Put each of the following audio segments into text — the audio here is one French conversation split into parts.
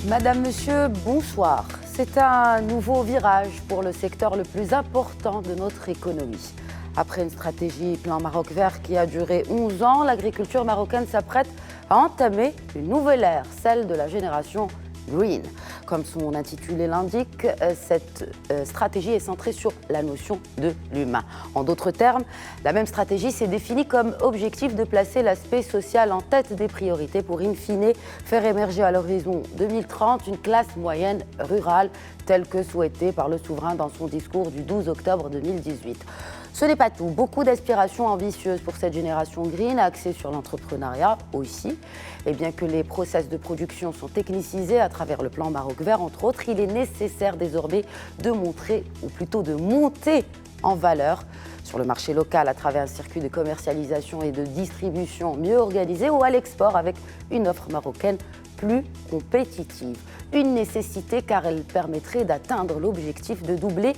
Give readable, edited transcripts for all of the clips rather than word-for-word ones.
Madame, Monsieur, bonsoir. C'est un nouveau virage pour le secteur le plus important de notre économie. Après une stratégie plan Maroc vert qui a duré 11 ans, l'agriculture marocaine s'apprête à entamer une nouvelle ère, celle de la génération Green. Comme son intitulé l'indique, cette stratégie est centrée sur la notion de l'humain. En d'autres termes, la même stratégie s'est définie comme objectif de placer l'aspect social en tête des priorités pour in fine faire émerger à l'horizon 2030 une classe moyenne rurale telle que souhaitée par le souverain dans son discours du 12 octobre 2018. Ce n'est pas tout. Beaucoup d'aspirations ambitieuses pour cette génération green, axée sur l'entrepreneuriat aussi. Et bien que les process de production sont technicisés à travers le plan Maroc vert, entre autres, il est nécessaire désormais de montrer, ou plutôt de monter en valeur sur le marché local à travers un circuit de commercialisation et de distribution mieux organisé ou à l'export avec une offre marocaine plus compétitive. Une nécessité car elle permettrait d'atteindre l'objectif de doubler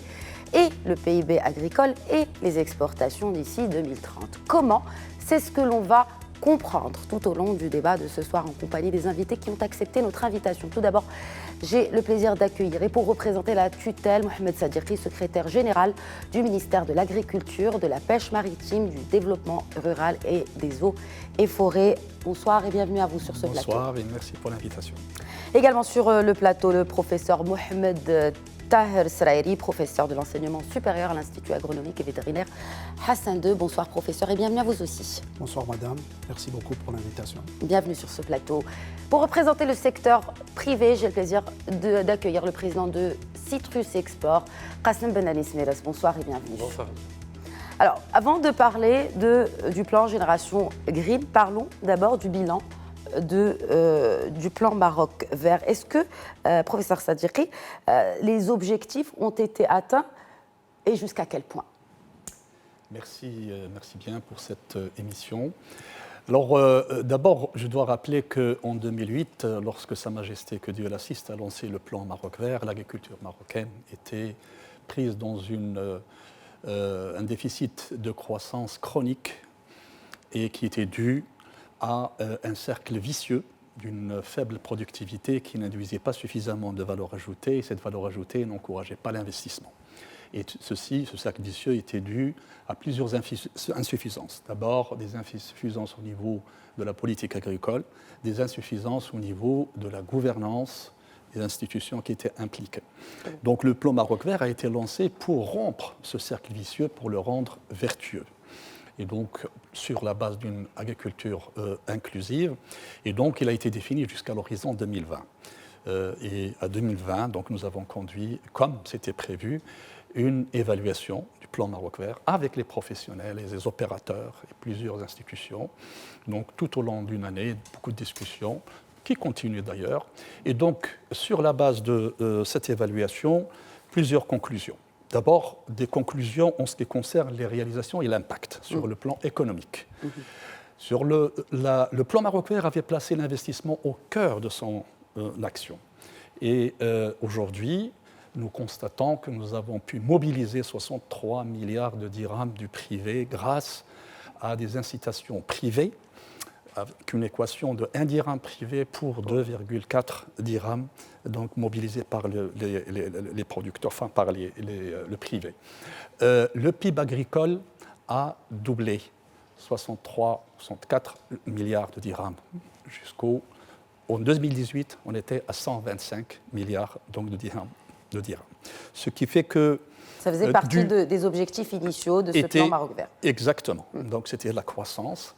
et le PIB agricole et les exportations d'ici 2030. Comment ? C'est ce que l'on va comprendre tout au long du débat de ce soir en compagnie des invités qui ont accepté notre invitation. Tout d'abord, j'ai le plaisir d'accueillir et pour représenter la tutelle, Mohamed Sadiqi, secrétaire général du ministère de l'Agriculture, de la Pêche maritime, du Développement rural et des eaux et forêts. Bonsoir et bienvenue à vous sur ce plateau. Bonsoir et merci pour l'invitation. Également sur le plateau, le professeur Mohamed Taher Srairi, professeur de l'enseignement supérieur à l'Institut agronomique et vétérinaire Hassan II. Bonsoir professeur et bienvenue à vous aussi. Bonsoir madame, merci beaucoup pour l'invitation. Bienvenue sur ce plateau. Pour représenter le secteur privé, j'ai le plaisir d'accueillir le président de Citrus Export, Qassem Ben Ali Smeres. Bonsoir et bienvenue. Bonsoir. Alors, avant de parler du plan Génération Green, parlons d'abord du bilan du plan Maroc vert. Est-ce que, professeur Sadiqi, les objectifs ont été atteints et jusqu'à quel point ? Merci bien pour cette émission. Alors, d'abord, je dois rappeler qu'en 2008, lorsque Sa Majesté, que Dieu l'assiste, a lancé le plan Maroc vert, l'agriculture marocaine était prise dans un déficit de croissance chronique et qui était dû à un cercle vicieux d'une faible productivité qui n'induisait pas suffisamment de valeur ajoutée et cette valeur ajoutée n'encourageait pas l'investissement. Et ce cercle vicieux était dû à plusieurs insuffisances. D'abord, des insuffisances au niveau de la politique agricole, des insuffisances au niveau de la gouvernance des institutions qui étaient impliquées. Donc le plan Maroc vert a été lancé pour rompre ce cercle vicieux, pour le rendre vertueux. Et donc sur la base d'une agriculture inclusive. Et donc il a été défini jusqu'à l'horizon 2020. Et à 2020, donc, nous avons conduit, comme c'était prévu, une évaluation du plan Maroc vert avec les professionnels et les opérateurs et plusieurs institutions. Donc tout au long d'une année, beaucoup de discussions qui continuent d'ailleurs. Et donc sur la base de cette évaluation, plusieurs conclusions. D'abord, des conclusions en ce qui concerne les réalisations et l'impact sur le plan économique. Sur le plan Maroc vert avait placé l'investissement au cœur de son action. Et aujourd'hui, nous constatons que nous avons pu mobiliser 63 milliards de dirhams du privé grâce à des incitations privées, avec une équation de 1 dirham privé pour 2,4 dirhams, donc mobilisés par les producteurs, enfin par le privé. Le PIB agricole a doublé, 64 milliards de dirhams. En 2018, on était à 125 milliards donc, de dirhams. Ce qui fait que... Ça faisait partie des objectifs initiaux de ce plan Maroc vert. Exactement. Donc c'était la croissance.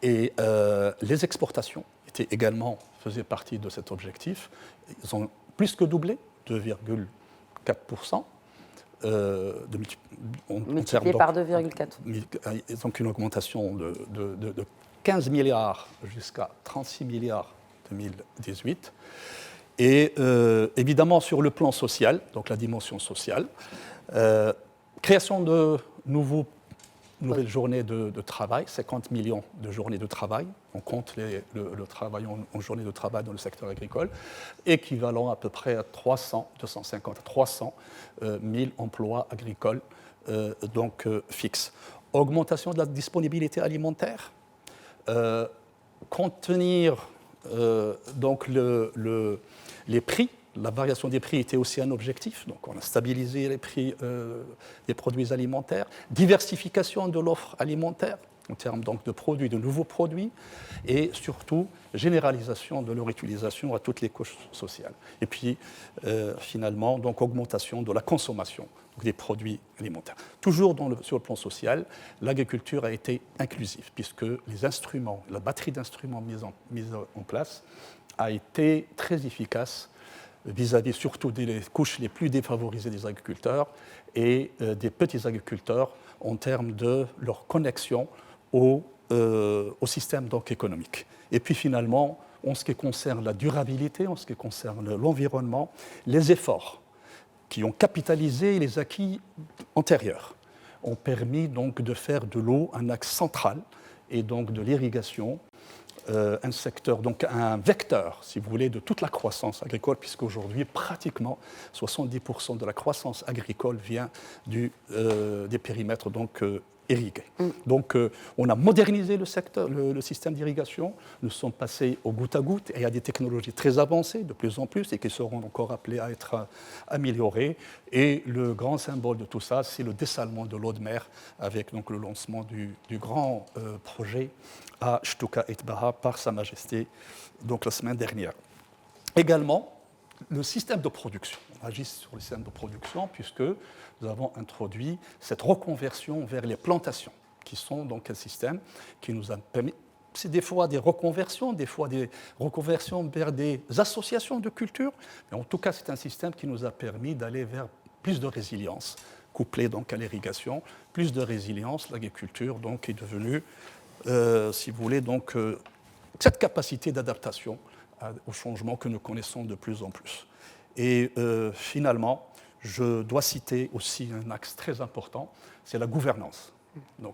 Et les exportations faisaient partie de cet objectif. Ils ont plus que doublé, 2,4%. Multiplié par 2,4. Donc une augmentation de 15 milliards jusqu'à 36 milliards en 2018. Et évidemment, sur le plan social, donc la dimension sociale, création de nouvelles journées de travail, 50 millions de journées de travail. On compte le travail en journée de travail dans le secteur agricole, équivalent à peu près à 250 à 300 000 emplois agricoles fixes. Augmentation de la disponibilité alimentaire, contenir donc les prix, la variation des prix était aussi un objectif. Donc on a stabilisé les prix des produits alimentaires, diversification de l'offre alimentaire en termes donc de produits, de nouveaux produits, et surtout généralisation de leur utilisation à toutes les couches sociales. Et puis finalement, donc augmentation de la consommation des produits alimentaires. Toujours sur le plan social, l'agriculture a été inclusive, puisque les instruments, la batterie d'instruments mise en place a été très efficace vis-à-vis surtout des couches les plus défavorisées des agriculteurs et des petits agriculteurs en termes de leur connexion au système donc, économique. Et puis finalement, en ce qui concerne la durabilité, en ce qui concerne l'environnement, les efforts qui ont capitalisé les acquis antérieurs ont permis donc de faire de l'eau un axe central et donc de l'irrigation un secteur, donc un vecteur, si vous voulez, de toute la croissance agricole, puisqu'aujourd'hui, pratiquement 70% de la croissance agricole vient des périmètres donc, irrigués. Donc, on a modernisé le secteur, le système d'irrigation. Nous sommes passés au goutte à goutte et à des technologies très avancées, de plus en plus, et qui seront encore appelées à être améliorées. Et le grand symbole de tout ça, c'est le dessalement de l'eau de mer, avec donc, le lancement du grand projet à Shtuka et Tbaha par Sa Majesté donc, la semaine dernière. Également, le système de production. On agit sur le système de production puisque nous avons introduit cette reconversion vers les plantations, qui sont donc un système qui nous a permis, c'est des fois des reconversions vers des associations de culture, mais en tout cas c'est un système qui nous a permis d'aller vers plus de résilience, couplé donc à l'irrigation, plus de résilience, l'agriculture donc est devenue si vous voulez, donc, cette capacité d'adaptation aux changements que nous connaissons de plus en plus. Et finalement, je dois citer aussi un axe très important, c'est la gouvernance.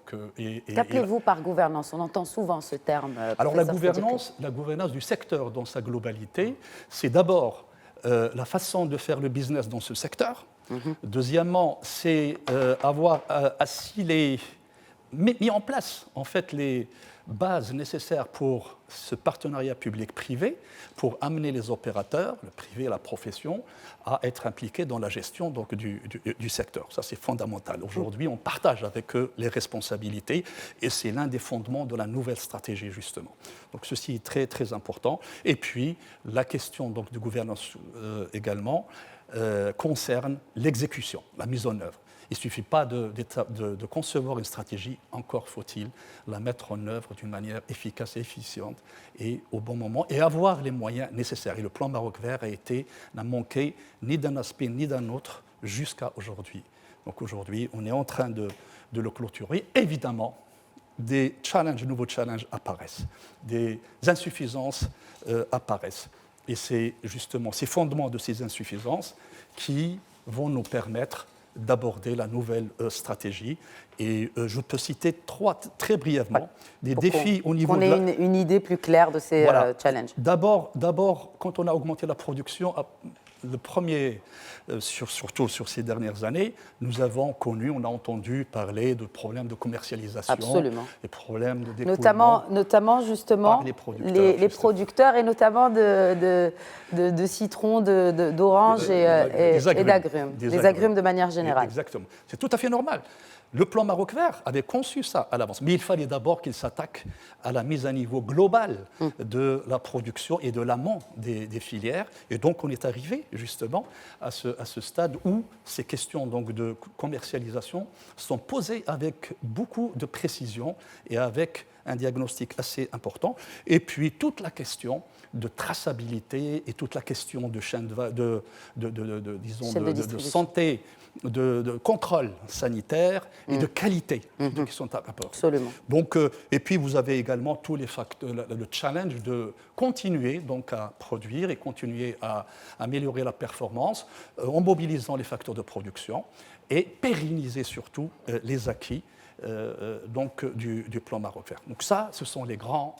Qu'appelez-vous par gouvernance? On entend souvent ce terme. Alors la gouvernance du secteur dans sa globalité, c'est d'abord la façon de faire le business dans ce secteur. Deuxièmement, c'est avoir assis mis en place en fait les bases nécessaires pour ce partenariat public-privé, pour amener les opérateurs, le privé, la profession, à être impliqués dans la gestion donc, du secteur. Ça, c'est fondamental. Aujourd'hui, on partage avec eux les responsabilités et c'est l'un des fondements de la nouvelle stratégie, justement. Donc, ceci est très, très important. Et puis, la question donc, de gouvernance également concerne l'exécution, la mise en œuvre. Il ne suffit pas de concevoir une stratégie, encore faut-il la mettre en œuvre d'une manière efficace et efficiente et au bon moment et avoir les moyens nécessaires. Et le plan Maroc Vert n'a manqué ni d'un aspect ni d'un autre jusqu'à aujourd'hui. Donc aujourd'hui, on est en train de le clôturer. Évidemment, des nouveaux challenges apparaissent, des insuffisances apparaissent. Et c'est justement ces fondements de ces insuffisances qui vont nous permettre d'aborder la nouvelle stratégie. Et je peux citer très brièvement des défis au niveau de la... Qu'on ait une idée plus claire de ces challenges. D'abord, quand on a augmenté la production, le premier, surtout sur ces dernières années, nous avons on a entendu parler de problèmes de commercialisation, absolument, des problèmes de dépouillement. Notamment justement, les producteurs et notamment de citron, d'orange et d'agrumes. Des agrumes de manière générale. Exactement. C'est tout à fait normal. Le plan Maroc Vert avait conçu ça à l'avance, mais il fallait d'abord qu'il s'attaque à la mise à niveau globale de la production et de l'amont des filières. Et donc, on est arrivé justement à ce stade où ces questions donc, de commercialisation sont posées avec beaucoup de précision et avec un diagnostic assez important. Et puis, toute la question de traçabilité et toute la question de chaîne de santé, de contrôle sanitaire et de qualité qui sont apportés. Absolument. Donc, et puis vous avez également tous les facteurs, le challenge de continuer donc à produire et continuer à améliorer la performance en mobilisant les facteurs de production et pérenniser surtout les acquis donc, du plan Maroc Vert. Donc ça, ce sont les grands,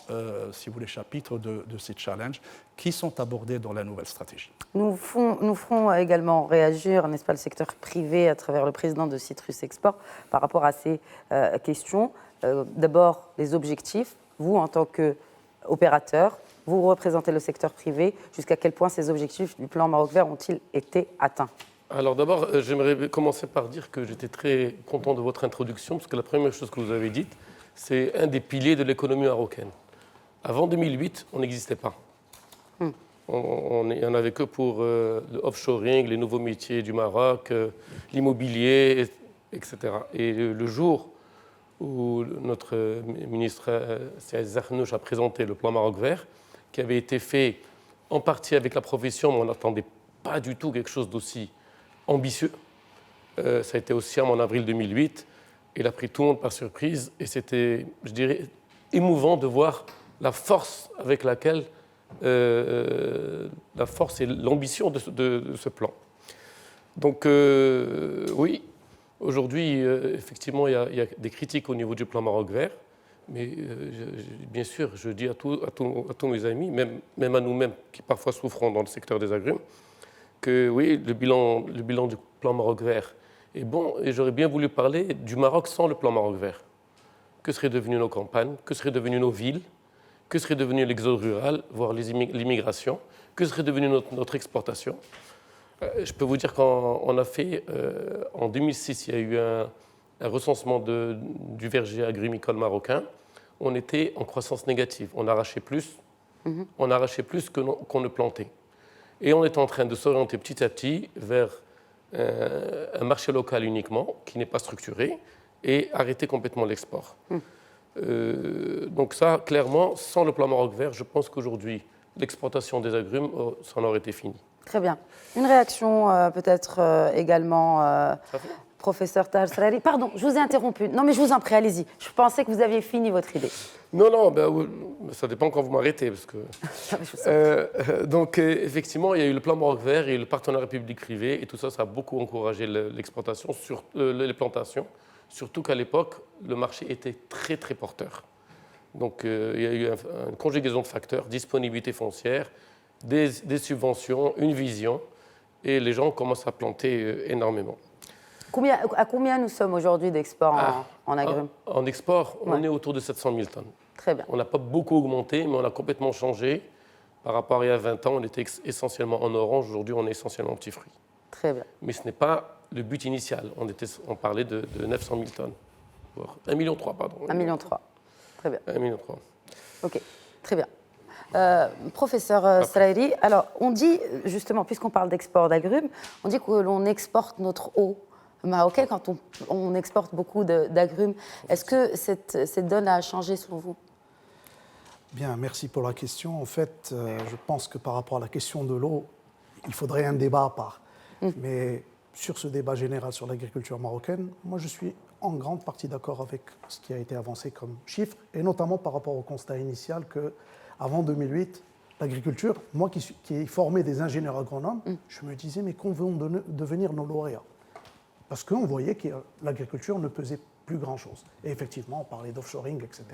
si vous voulez, chapitres de ces challenges qui sont abordés dans la nouvelle stratégie. Nous ferons également réagir, n'est-ce pas, le secteur privé à travers le président de Citrus Export par rapport à ces questions. D'abord, les objectifs. Vous, en tant qu'opérateur, Vous représentez le secteur privé. Jusqu'à quel point ces objectifs du plan Maroc Vert ont-ils été atteints? Alors d'abord, j'aimerais commencer par dire que j'étais très content de votre introduction, parce que la première chose que vous avez dite, c'est un des piliers de l'économie marocaine. Avant 2008, on n'existait pas. On n'avait que pour le offshoring, les nouveaux métiers du Maroc, l'immobilier, etc. Et le jour où notre ministre Saïd Zakhnouch a présenté le plan Maroc Vert, qui avait été fait en partie avec la profession, mais on n'attendait pas du tout quelque chose d'aussi ambitieux. Ça a été aussi en avril 2008. Il a pris tout le monde par surprise et c'était, je dirais, émouvant de voir la force avec laquelle, la force et l'ambition de ce plan. Donc oui, aujourd'hui, effectivement, il y a des critiques au niveau du plan Maroc Vert, mais bien sûr, je dis à tous mes amis, même à nous-mêmes qui parfois souffrons dans le secteur des agrumes, que oui, le bilan du plan Maroc Vert est bon, et j'aurais bien voulu parler du Maroc sans le plan Maroc Vert. Que seraient devenues nos campagnes, que seraient devenues nos villes, que serait devenu l'exode rural, voire l'immigration, que serait devenue notre exportation. Je peux vous dire qu'on a fait, en 2006, il y a eu un recensement du verger agrumicole marocain. On était en croissance négative, on arrachait plus, qu'on ne plantait. Et on est en train de s'orienter petit à petit vers un marché local uniquement, qui n'est pas structuré, et arrêter complètement l'export. Donc ça, clairement, sans le plan Maroc Vert, je pense qu'aujourd'hui, l'exportation des agrumes, ça en aurait été fini. Très bien. Une réaction peut-être également, professeur Tahar Srari. Pardon, je vous ai interrompu. Non, mais je vous en prie, allez-y. Je pensais que vous aviez fini votre idée. Non, ça dépend quand vous m'arrêtez. Parce que, donc, effectivement, il y a eu le plan Maroc Vert et le partenariat public-privé, et tout ça, ça a beaucoup encouragé l'exportation, les plantations. Surtout qu'à l'époque, le marché était très, très porteur. Donc, il y a eu une conjugaison de facteurs, disponibilité foncière, des subventions, une vision, et les gens commencent à planter énormément. À combien nous sommes aujourd'hui d'export en agrumes? En export, on est autour de 700 000 tonnes. Très bien. On n'a pas beaucoup augmenté, mais on a complètement changé. Par rapport à il y a 20 ans, on était essentiellement en orange. Aujourd'hui, on est essentiellement en petits fruits. Très bien. Mais ce n'est pas le but initial. On parlait de 900 000 tonnes. 1,3 million, pardon. 1,3 million. Très bien. 1,3 million. OK, très bien. Professeur Srari, alors on dit, justement, puisqu'on parle d'export d'agrumes, on dit que l'on exporte notre eau marocaine quand on exporte beaucoup d'agrumes. Est-ce que cette donne a changé selon vous? Bien, merci pour la question. En fait, je pense que par rapport à la question de l'eau, il faudrait un débat à part. Mais sur ce débat général sur l'agriculture marocaine, moi je suis en grande partie d'accord avec ce qui a été avancé comme chiffre, et notamment par rapport au constat initial qu'avant 2008, l'agriculture, moi qui ai formé des ingénieurs agronomes, je me disais, mais qu'on veut devenir nos lauréats? Parce qu'on voyait que l'agriculture ne pesait plus grand-chose. Et effectivement, on parlait d'offshoring, etc.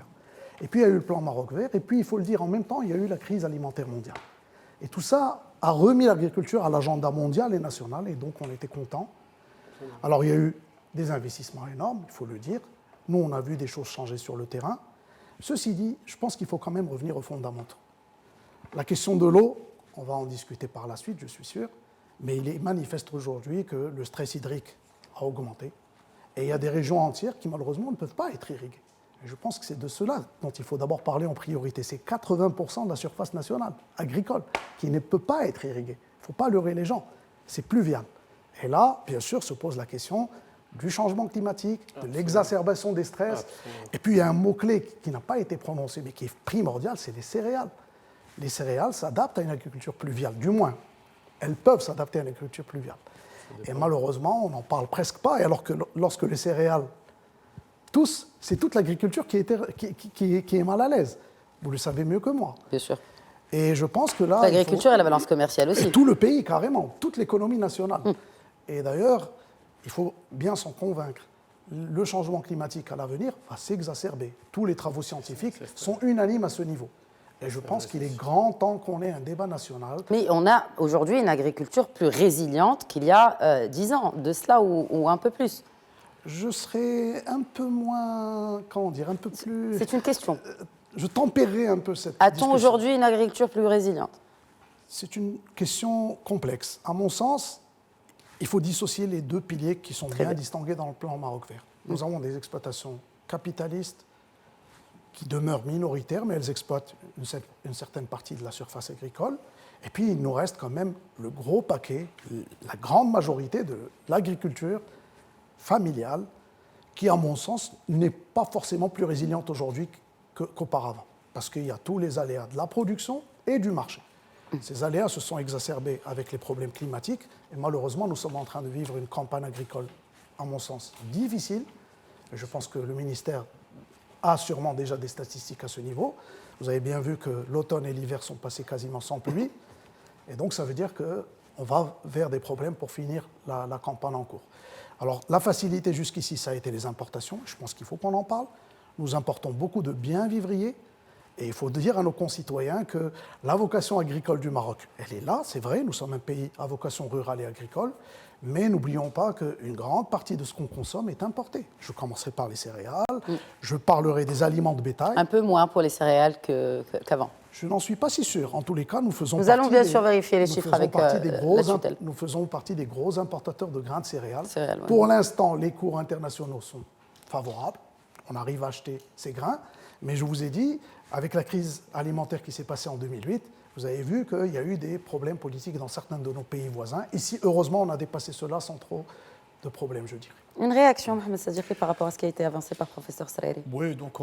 Et puis il y a eu le plan Maroc Vert, et puis il faut le dire en même temps, il y a eu la crise alimentaire mondiale. Et tout ça a remis l'agriculture à l'agenda mondial et national, et donc on était contents. Alors il y a eu des investissements énormes, il faut le dire. Nous, on a vu des choses changer sur le terrain. Ceci dit, je pense qu'il faut quand même revenir aux fondamentaux. La question de l'eau, on va en discuter par la suite, je suis sûr, mais il est manifeste aujourd'hui que le stress hydrique a augmenté. Et il y a des régions entières qui, malheureusement, ne peuvent pas être irriguées. Et je pense que c'est de cela dont il faut d'abord parler en priorité. C'est 80% de la surface nationale agricole qui ne peut pas être irriguée. Il ne faut pas leurrer les gens. C'est pluvial. Et là, bien sûr, se pose la question du changement climatique, de l'exacerbation des stress. Et puis, il y a un mot-clé qui n'a pas été prononcé, mais qui est primordial, c'est les céréales. Les céréales s'adaptent à une agriculture pluviale, du moins. Elles peuvent s'adapter à une agriculture pluviale. Et malheureusement, on n'en parle presque pas. Et alors que lorsque les céréales toussent, c'est toute l'agriculture qui est mal à l'aise. Vous le savez mieux que moi. Bien sûr. Et je pense que là... L'agriculture et la balance commerciale aussi. Et tout le pays, carrément. Toute l'économie nationale. Et d'ailleurs, il faut bien s'en convaincre. Le changement climatique à l'avenir va s'exacerber. Tous les travaux scientifiques sont unanimes à ce niveau. Et je pense qu'il est grand temps qu'on ait un débat national. Mais on a aujourd'hui une agriculture plus résiliente qu'il y a 10 ans, de cela ou un peu plus. Je serais un peu moins, comment dire, un peu plus... C'est une question. je tempérerai un peu cette A-t-on discussion. aujourd'hui une agriculture plus résiliente? C'est une question complexe. À mon sens, il faut dissocier les deux piliers qui sont bien distingués dans le plan Maroc vert. Nous avons des exploitations capitalistes qui demeurent minoritaires, mais elles exploitent une certaine partie de la surface agricole. Et puis, il nous reste quand même le gros paquet, la grande majorité de l'agriculture familiale, qui, à mon sens, n'est pas forcément plus résiliente aujourd'hui qu'auparavant, parce qu'il y a tous les aléas de la production et du marché. Ces aléas se sont exacerbés avec les problèmes climatiques, et malheureusement, nous sommes en train de vivre une campagne agricole, à mon sens, difficile. Et je pense que le ministère a sûrement déjà des statistiques à ce niveau. Vous avez bien vu que l'automne et l'hiver sont passés quasiment sans pluie, et donc ça veut dire qu'on va vers des problèmes pour finir la campagne en cours. Alors, la facilité jusqu'ici, ça a été les importations. Je pense qu'il faut qu'on en parle. Nous importons beaucoup de biens vivriers. Et il faut dire à nos concitoyens que la vocation agricole du Maroc, elle est là, c'est vrai, nous sommes un pays à vocation rurale et agricole, mais n'oublions pas qu'une grande partie de ce qu'on consomme est importé. Je commencerai par les céréales, je parlerai des aliments de bétail. Un peu moins pour les céréales qu'avant. Je n'en suis pas si sûr. En tous les cas, nous allons bien sûr vérifier les chiffres avec la tutelle. Nous faisons partie des gros importateurs de grains de céréales. Ouais. Pour l'instant, les cours internationaux sont favorables. On arrive à acheter ces grains. Mais je vous ai dit, avec la crise alimentaire qui s'est passée en 2008, vous avez vu qu'il y a eu des problèmes politiques dans certains de nos pays voisins. Ici, heureusement, on a dépassé cela sans trop de problèmes, je dirais. Une réaction, Mohamed Sadiki, par rapport à ce qui a été avancé par le professeur Srairi? Oui, donc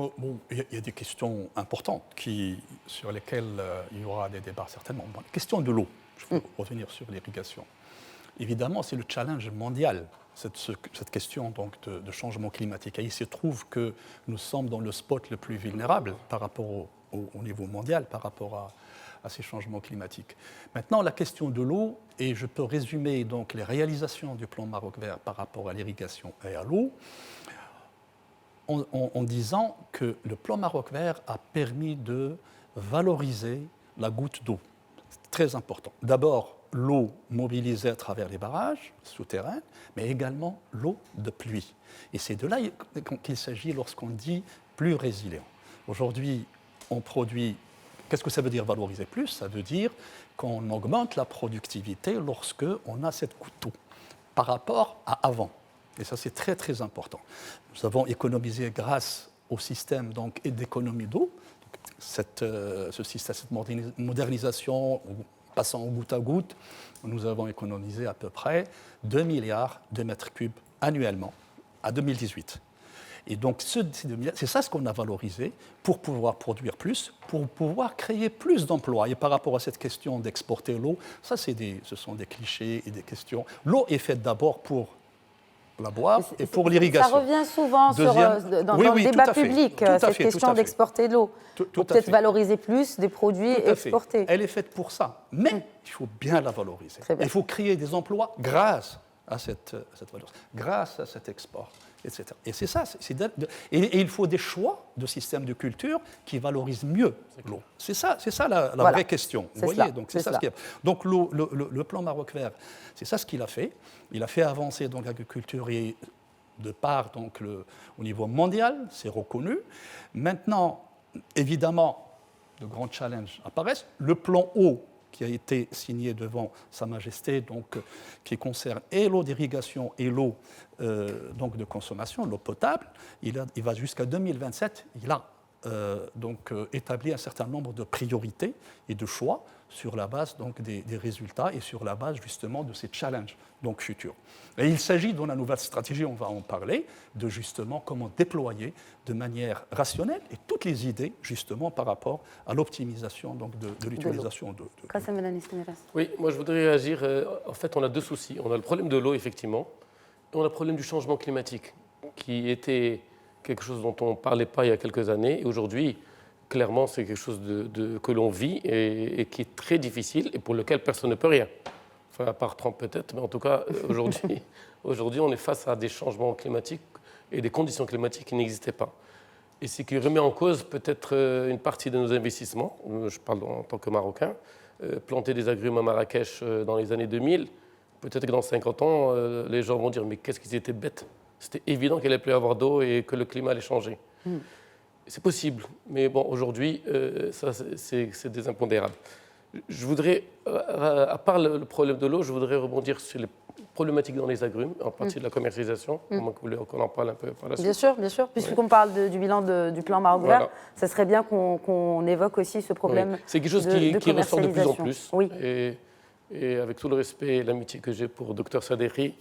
il y a des questions importantes sur lesquelles il y aura des débats certainement. Bon, la question de l'eau, je veux revenir sur l'irrigation. Évidemment, c'est le challenge mondial, cette question donc, de changement climatique. Et il se trouve que nous sommes dans le spot le plus vulnérable par rapport au niveau mondial, par rapport à ces changements climatiques. Maintenant, la question de l'eau, et je peux résumer donc les réalisations du plan Maroc vert par rapport à l'irrigation et à l'eau, en disant que le plan Maroc vert a permis de valoriser la goutte d'eau. C'est très important. D'abord, l'eau mobilisée à travers les barrages souterrains, mais également l'eau de pluie. Et c'est de là qu'il s'agit lorsqu'on dit plus résilient. Aujourd'hui, on produit. Qu'est-ce que ça veut dire valoriser plus? Ça veut dire qu'on augmente la productivité lorsqu'on a cette goutte d'eau par rapport à avant. Et ça, c'est très, très important. Nous avons économisé grâce au système d'économie d'eau, cette modernisation, passant au goutte à goutte, nous avons économisé à peu près 2 milliards de mètres cubes annuellement à 2018. Et donc, c'est ça ce qu'on a valorisé pour pouvoir produire plus, pour pouvoir créer plus d'emplois. Et par rapport à cette question d'exporter l'eau, ce sont des clichés et des questions. L'eau est faite d'abord pour la boire et pour l'irrigation. Ça revient souvent dans le débat public, cette question d'exporter de l'eau. Pour peut-être valoriser plus des produits exportés. Elle est faite pour ça, mais il faut bien la valoriser. Il faut créer des emplois grâce à cette valorisation, grâce à cet export, etc. Et c'est ça. Et il faut des choix de systèmes de culture qui valorisent mieux l'eau. C'est ça la vraie question. Vous voyez, donc c'est ça ce qu'il y a. Donc le plan Maroc vert, c'est ça ce qu'il a fait. Il a fait avancer donc l'agriculture et de part donc au niveau mondial, c'est reconnu. Maintenant, évidemment, de grands challenges apparaissent. Le plan eau qui a été signé devant Sa Majesté, donc, qui concerne et l'eau d'irrigation et l'eau donc de consommation, l'eau potable, il va jusqu'à 2027. Il a établi un certain nombre de priorités et de choix sur la base donc, des résultats et sur la base justement de ces challenges donc, futurs. Et il s'agit dans la nouvelle stratégie, on va en parler, de justement comment déployer de manière rationnelle et toutes les idées justement par rapport à l'optimisation donc, de l'utilisation de Oui, moi je voudrais réagir. En fait, on a deux soucis. On a le problème de l'eau, effectivement, et on a le problème du changement climatique, qui était quelque chose dont on ne parlait pas il y a quelques années. Et aujourd'hui, clairement, c'est quelque chose que l'on vit et qui est très difficile et pour lequel personne ne peut rien. Enfin, à part Trump peut-être, mais en tout cas, aujourd'hui, on est face à des changements climatiques et des conditions climatiques qui n'existaient pas. Et ce qui remet en cause peut-être une partie de nos investissements, je parle en tant que Marocain, planter des agrumes à Marrakech dans les années 2000, peut-être que dans 50 ans, les gens vont dire « mais qu'est-ce qu'ils étaient bêtes ?» C'était évident qu'il n'allait plus avoir d'eau et que le climat allait changer. C'est possible, mais bon, aujourd'hui, ça, c'est des impondérables. Je voudrais, à part le problème de l'eau, je voudrais rebondir sur les problématiques dans les agrumes, en partie de la commercialisation, qu'on en parle un peu par la suite. Bien sûr. Puisqu'on parle du bilan du plan Maroc Vert, ça serait bien qu'on évoque aussi ce problème. C'est quelque chose qui ressort de plus en plus. Oui. Et avec tout le respect et l'amitié que j'ai pour Dr Sadeghi,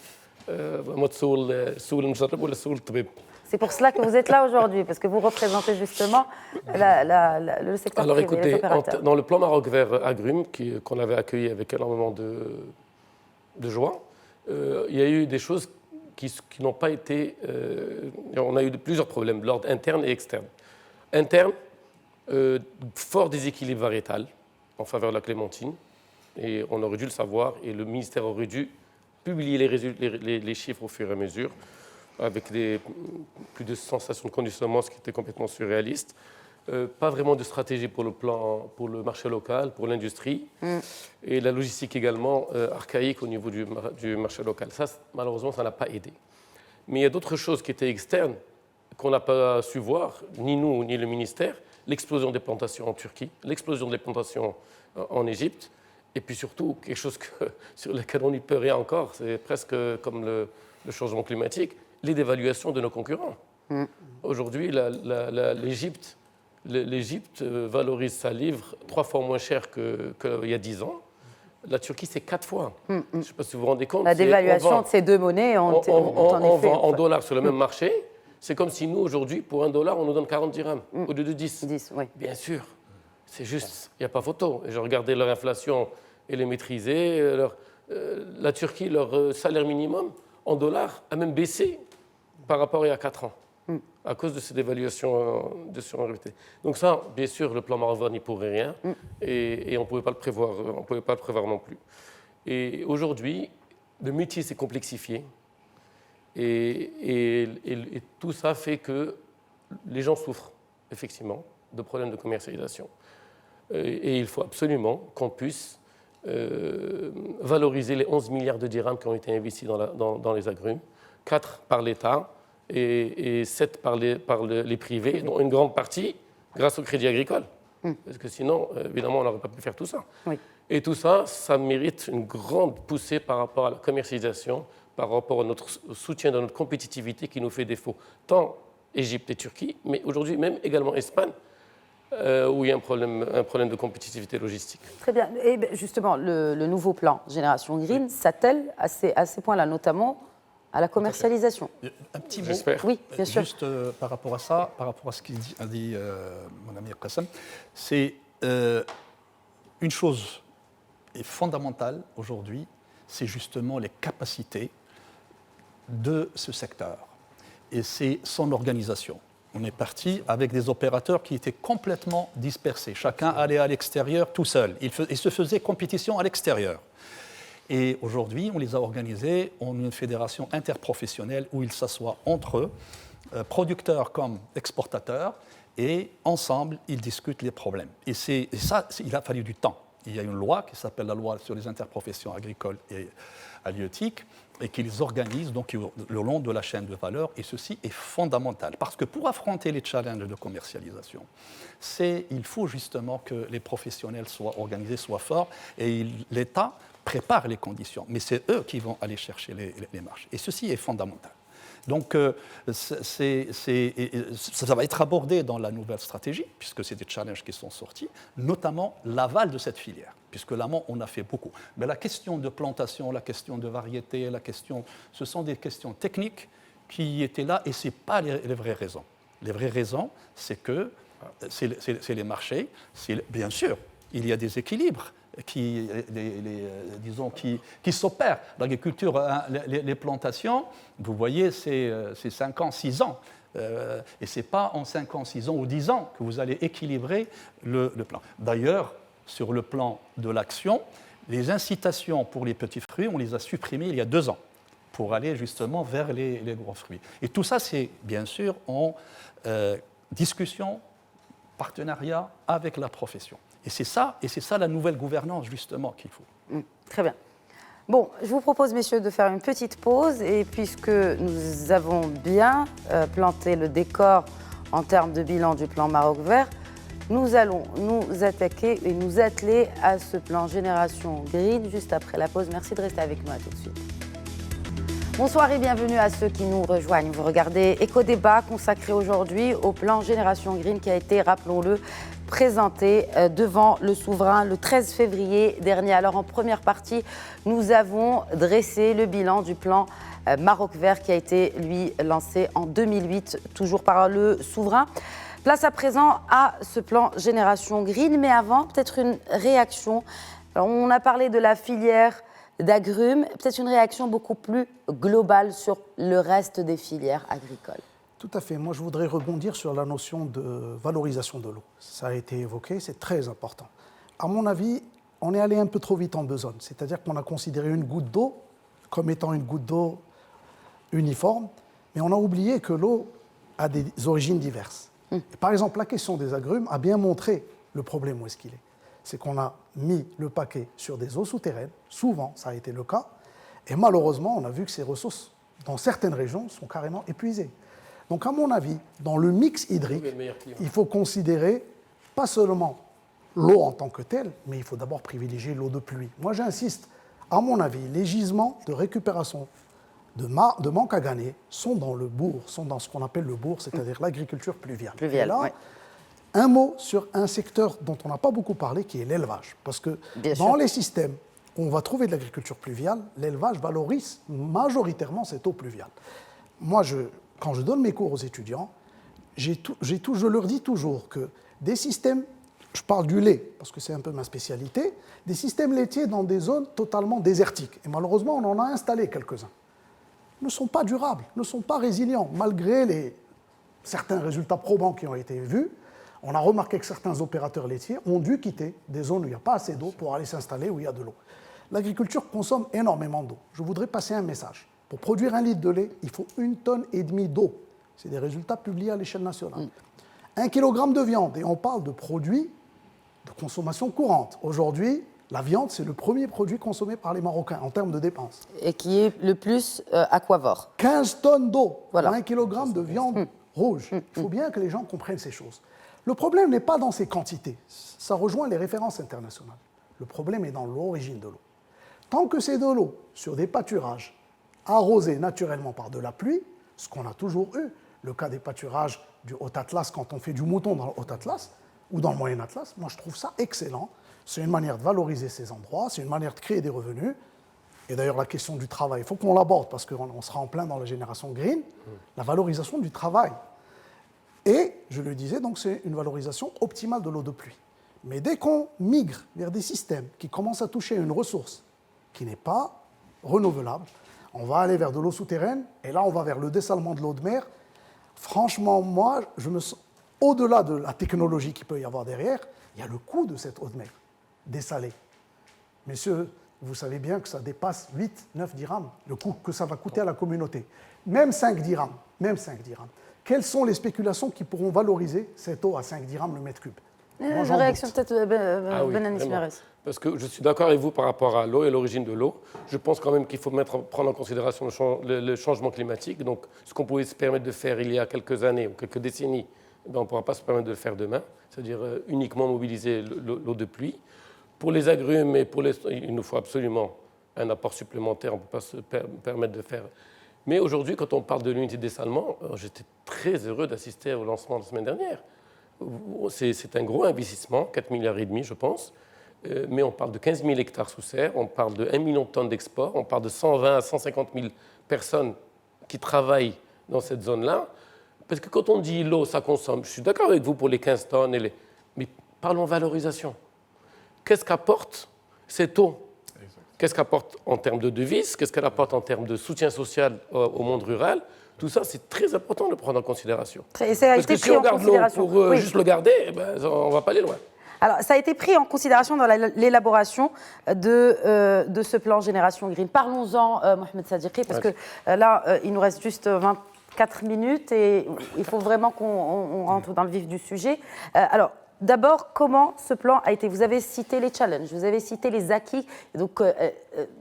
c'est pour cela que vous êtes là aujourd'hui, parce que vous représentez justement le secteur privé, écoutez, les opérateurs. Dans le plan Maroc Vert Agrumes, qu'on avait accueilli avec énormément de joie, il y a eu des choses qui n'ont pas été... on a eu plusieurs problèmes de l'ordre interne et externe. Interne, fort déséquilibre variétal en faveur de la clémentine, et on aurait dû le savoir, et le ministère aurait dû publier les chiffres au fur et à mesure, avec plus de 100 stations de conditionnement, ce qui était complètement surréaliste. Pas vraiment de stratégie pour le marché local, pour l'industrie, et la logistique également archaïque au niveau du marché local. Ça, malheureusement, ça n'a pas aidé. Mais il y a d'autres choses qui étaient externes, qu'on n'a pas su voir, ni nous, ni le ministère. L'explosion des plantations en Turquie, l'explosion des plantations en Égypte, et puis surtout, quelque chose sur lequel on n'y peut rien encore, c'est presque comme le changement climatique, les dévaluations de nos concurrents. Aujourd'hui, l'Égypte valorise sa livre 3 fois moins cher qu'il y a 10 ans. La Turquie, c'est 4 fois. Je ne sais pas si vous vous rendez compte. La dévaluation de ces deux monnaies on vend en dollars sur le même marché. C'est comme si nous, aujourd'hui, pour $1, on nous donne 40 dirhams au lieu de 10. 10, oui. Bien sûr. C'est juste, il n'y a pas photo. Et je regardais leur inflation, elle est maîtrisée. La Turquie, leur salaire minimum en dollars a même baissé par rapport à il y a 4 ans, à cause de ces dévaluations de surendettée. Donc ça, bien sûr, le plan Maroc Vert n'y pourrait rien, et on ne pouvait pas le prévoir, non plus. Et aujourd'hui, le métier s'est complexifié, et tout ça fait que les gens souffrent, effectivement, de problèmes de commercialisation. Et il faut absolument qu'on puisse valoriser les 11 milliards de dirhams qui ont été investis dans les agrumes, 4 par l'État et 7 par les privés, dont une grande partie grâce au Crédit Agricole. Parce que sinon, évidemment, on n'aurait pas pu faire tout ça. Oui. Et tout ça, ça mérite une grande poussée par rapport à la commercialisation, par rapport à notre soutien dans notre compétitivité qui nous fait défaut, tant Égypte et Turquie, mais aujourd'hui même également Espagne, où il y a un problème de compétitivité logistique. Très bien. Et justement, le nouveau plan Génération Green s'attelle à ces points-là, notamment à la commercialisation. Un petit mot. J'espère. Oui, bien sûr. Juste par rapport à ça, par rapport à ce qu'a dit mon ami Qassem, c'est une chose est fondamentale aujourd'hui, c'est justement les capacités de ce secteur. Et c'est son organisation. On est parti avec des opérateurs qui étaient complètement dispersés. Chacun allait à l'extérieur tout seul. Il se faisait compétition à l'extérieur. Et aujourd'hui, on les a organisés en une fédération interprofessionnelle où ils s'assoient entre eux, producteurs comme exportateurs, et ensemble, ils discutent les problèmes. Et ça, il a fallu du temps. Il y a une loi qui s'appelle la loi sur les interprofessions agricoles et halieutiques, et qu'ils organisent donc le long de la chaîne de valeur, et ceci est fondamental. Parce que pour affronter les challenges de commercialisation, il faut justement que les professionnels soient organisés, soient forts, et l'État prépare les conditions. Mais c'est eux qui vont aller chercher les marchés. Et ceci est fondamental. Donc, ça va être abordé dans la nouvelle stratégie, puisque c'est des challenges qui sont sortis, notamment l'aval de cette filière, puisque l'amont, on a fait beaucoup. Mais la question de plantation, la question de variété, ce sont des questions techniques qui étaient là, et ce n'est pas les vraies raisons. Les vraies raisons, c'est que c'est les marchés, bien sûr, il y a des équilibres qui s'opèrent. L'agriculture, les plantations, vous voyez, c'est 5 ans, 6 ans. Et ce n'est pas en 5 ans, 6 ans ou 10 ans que vous allez équilibrer le plan. D'ailleurs, sur le plan de l'action, les incitations pour les petits fruits, on les a supprimées il y a 2 ans pour aller justement vers les gros fruits. Et tout ça, c'est bien sûr en discussion, partenariat avec la profession. Et c'est ça la nouvelle gouvernance, justement, qu'il faut. Très bien. Bon, je vous propose, messieurs, de faire une petite pause. Et puisque nous avons bien planté le décor en termes de bilan du plan Maroc Vert, nous allons nous attaquer et nous atteler à ce plan Génération Green juste après la pause. Merci de rester avec nous, à tout de suite. Bonsoir et bienvenue à ceux qui nous rejoignent. Vous regardez Éco-Débat consacré aujourd'hui au plan Génération Green qui a été, rappelons-le, présenté devant le souverain le 13 février dernier. Alors en première partie, nous avons dressé le bilan du plan Maroc Vert qui a été, lui, lancé en 2008, toujours par le souverain. Place à présent à ce plan Génération Green, mais avant, peut-être une réaction. Alors, on a parlé de la filière d'agrumes, peut-être une réaction beaucoup plus globale sur le reste des filières agricoles. Tout à fait. Moi, je voudrais rebondir sur la notion de valorisation de l'eau. Ça a été évoqué, c'est très important. À mon avis, on est allé un peu trop vite en besogne. C'est-à-dire qu'on a considéré une goutte d'eau comme étant une goutte d'eau uniforme, mais on a oublié que l'eau a des origines diverses. Et par exemple, la question des agrumes a bien montré le problème où est-ce qu'il est. C'est qu'on a mis le paquet sur des eaux souterraines, souvent ça a été le cas, et malheureusement on a vu que ces ressources, dans certaines régions, sont carrément épuisées. Donc à mon avis, dans le mix hydrique, il faut considérer pas seulement l'eau en tant que telle, mais il faut d'abord privilégier l'eau de pluie. Moi j'insiste, à mon avis, les gisements de récupération de manque à gagner sont dans le bourg, sont dans ce qu'on appelle le bourg, c'est-à-dire l'agriculture pluviale. Et là, un mot sur un secteur dont on n'a pas beaucoup parlé, qui est l'élevage. Parce que dans les systèmes où on va trouver de l'agriculture pluviale, l'élevage valorise majoritairement cette eau pluviale. Moi, quand je donne mes cours aux étudiants, je leur dis toujours que des systèmes, je parle du lait, parce que c'est un peu ma spécialité, des systèmes laitiers dans des zones totalement désertiques, et malheureusement on en a installé quelques-uns, ne sont pas durables, ne sont pas résilients, malgré certains résultats probants qui ont été vus. On a remarqué que certains opérateurs laitiers ont dû quitter des zones où il n'y a pas assez d'eau pour aller s'installer où il y a de l'eau. L'agriculture consomme énormément d'eau. Je voudrais passer un message. Pour produire 1 litre de lait, il faut 1,5 tonne d'eau. C'est des résultats publiés à l'échelle nationale. 1 kilogramme de viande, et on parle de produits de consommation courante. Aujourd'hui, la viande, c'est le premier produit consommé par les Marocains en termes de dépenses. Et qui est le plus aquavore. 15 tonnes d'eau pour 1 kilogramme de viande rouge. Il faut bien que les gens comprennent ces choses. Le problème n'est pas dans ces quantités. Ça rejoint les références internationales. Le problème est dans l'origine de l'eau. Tant que c'est de l'eau sur des pâturages arrosés naturellement par de la pluie, ce qu'on a toujours eu, le cas des pâturages du Haut-Atlas, quand on fait du mouton dans le Haut-Atlas ou dans le Moyen-Atlas, moi je trouve ça excellent. C'est une manière de valoriser ces endroits, c'est une manière de créer des revenus. Et d'ailleurs, la question du travail, il faut qu'on l'aborde parce qu'on sera en plein dans la génération green, la valorisation du travail. Et, je le disais, donc c'est une valorisation optimale de l'eau de pluie. Mais dès qu'on migre vers des systèmes qui commencent à toucher une ressource qui n'est pas renouvelable, on va aller vers de l'eau souterraine, et là on va vers le dessalement de l'eau de mer. Franchement, moi, au-delà de la technologie qu'il peut y avoir derrière, il y a le coût de cette eau de mer dessalée. Messieurs, vous savez bien que ça dépasse 8-9 dirhams, le coût que ça va coûter à la communauté. Même 5 dirhams. Quelles sont les spéculations qui pourront valoriser cette eau à 5 dirhams le mètre cube? Une réaction peut-être Benanis Merès. Parce que je suis d'accord avec vous par rapport à l'eau et l'origine de l'eau. Je pense quand même qu'il faut prendre en considération le changement climatique. Donc, ce qu'on pouvait se permettre de faire il y a quelques années ou quelques décennies, on ne pourra pas se permettre de le faire demain, c'est-à-dire uniquement mobiliser l'eau de pluie. Pour les agrumes, il nous faut absolument un apport supplémentaire, on ne peut pas se permettre de faire. Mais aujourd'hui, quand on parle de l'unité de dessalement, j'étais très heureux d'assister au lancement la semaine dernière. C'est un gros investissement, 4,5 milliards, je pense, mais on parle de 15 000 hectares sous serre, on parle de 1 million de tonnes d'export, on parle de 120 à 150 000 personnes qui travaillent dans cette zone-là. Parce que quand on dit l'eau, ça consomme, je suis d'accord avec vous pour les 15 tonnes, mais parlons valorisation. Qu'est-ce qu'apporte cette eau? Qu'est-ce qu'elle apporte en termes de devises? Qu'est-ce qu'elle apporte en termes de soutien social au monde rural? Tout ça, c'est très important de prendre en considération. Et ça a Parce été que si pris on en garde l'eau considération. pour juste le garder, on ne va pas aller loin. Alors, ça a été pris en considération dans l'élaboration de ce plan Génération Green. Parlons-en, Mohamed Sadiqi, parce que là, il nous reste juste 24 minutes et il faut vraiment qu'on rentre dans le vif du sujet. Alors, d'abord, comment ce plan a été? Vous avez cité les challenges, vous avez cité les acquis donc,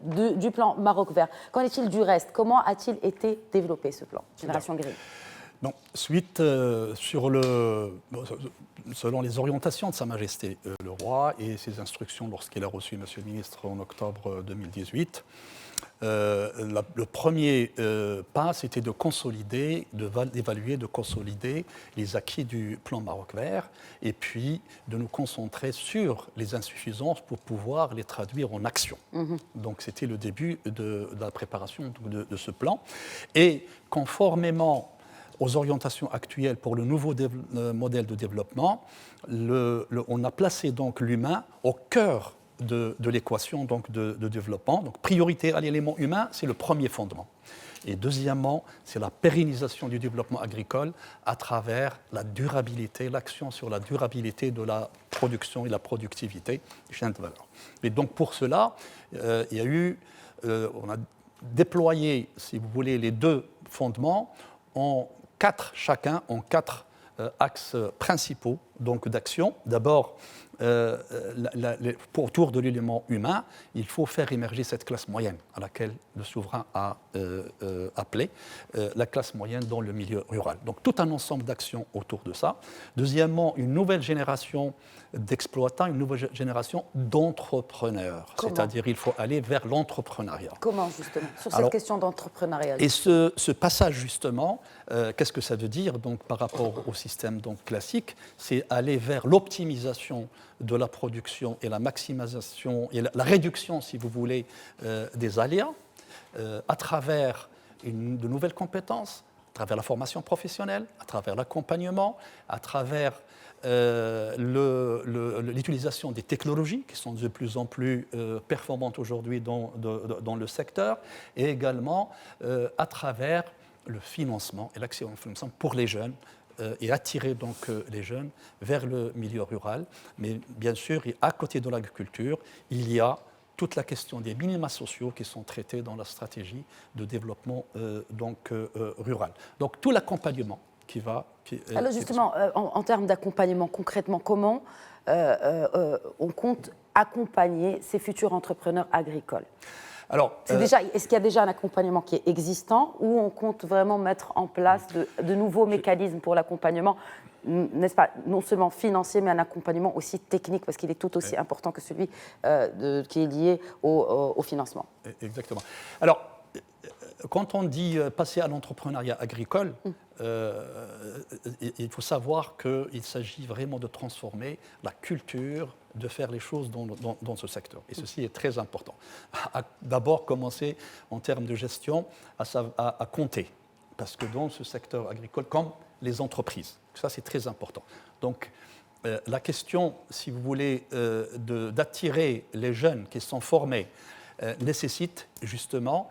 du plan Maroc Vert. Qu'en est-il du reste? Comment a-t-il été développé, ce plan Génération Green? Non, selon les orientations de Sa Majesté le Roi et ses instructions lorsqu'il a reçu Monsieur le Ministre en octobre 2018, le premier pas, c'était de consolider, d'évaluer, de consolider les acquis du plan Maroc Vert et puis de nous concentrer sur les insuffisances pour pouvoir les traduire en action. Donc c'était le début de la préparation de ce plan. Et conformément aux orientations actuelles pour le nouveau modèle de développement, on a placé donc l'humain au cœur de l'équation donc de développement. Donc priorité à l'élément humain, c'est le premier fondement. Et deuxièmement, c'est la pérennisation du développement agricole à travers la durabilité, l'action sur la durabilité de la production et la productivité des chaînes de valeur. Et donc pour cela, on a déployé, si vous voulez, les deux fondements chacun en quatre axes principaux d'action. D'abord, autour de l'élément humain, il faut faire émerger cette classe moyenne à laquelle le souverain a appelé la classe moyenne dans le milieu rural. Donc tout un ensemble d'actions autour de ça. Deuxièmement, une nouvelle génération d'exploitants, une nouvelle génération d'entrepreneurs. C'est-à-dire qu'il faut aller vers l'entrepreneuriat. Comment justement sur cette question d'entrepreneuriat? Et ce passage justement, qu'est-ce que ça veut dire donc, par rapport au système donc, classique? C'est aller vers l'optimisation de la production et la maximisation et la réduction, si vous voulez, des aléas à travers de nouvelles compétences, à travers la formation professionnelle, à travers l'accompagnement, à travers l'utilisation des technologies qui sont de plus en plus performantes aujourd'hui dans le secteur, et également à travers le financement et l'accès au financement pour les jeunes, et attirer donc les jeunes vers le milieu rural. Mais bien sûr, à côté de l'agriculture, il y a toute la question des minima sociaux qui sont traités dans la stratégie de développement rural. Donc tout l'accompagnement qui va... Alors justement, en termes d'accompagnement, concrètement, comment on compte accompagner ces futurs entrepreneurs agricoles? Est-ce qu'il y a déjà un accompagnement qui est existant ou on compte vraiment mettre en place de nouveaux mécanismes pour l'accompagnement, n'est-ce pas, non seulement financier, mais un accompagnement aussi technique, parce qu'il est tout aussi important que celui qui est lié au financement? Exactement. Alors, quand on dit passer à l'entrepreneuriat agricole, il faut savoir qu'il s'agit vraiment de transformer la culture, de faire les choses dans ce secteur. Et ceci est très important. D'abord, commencer en termes de gestion à compter. Parce que dans ce secteur agricole, comme les entreprises, ça c'est très important. Donc, la question, si vous voulez, d'attirer les jeunes qui sont formés nécessite justement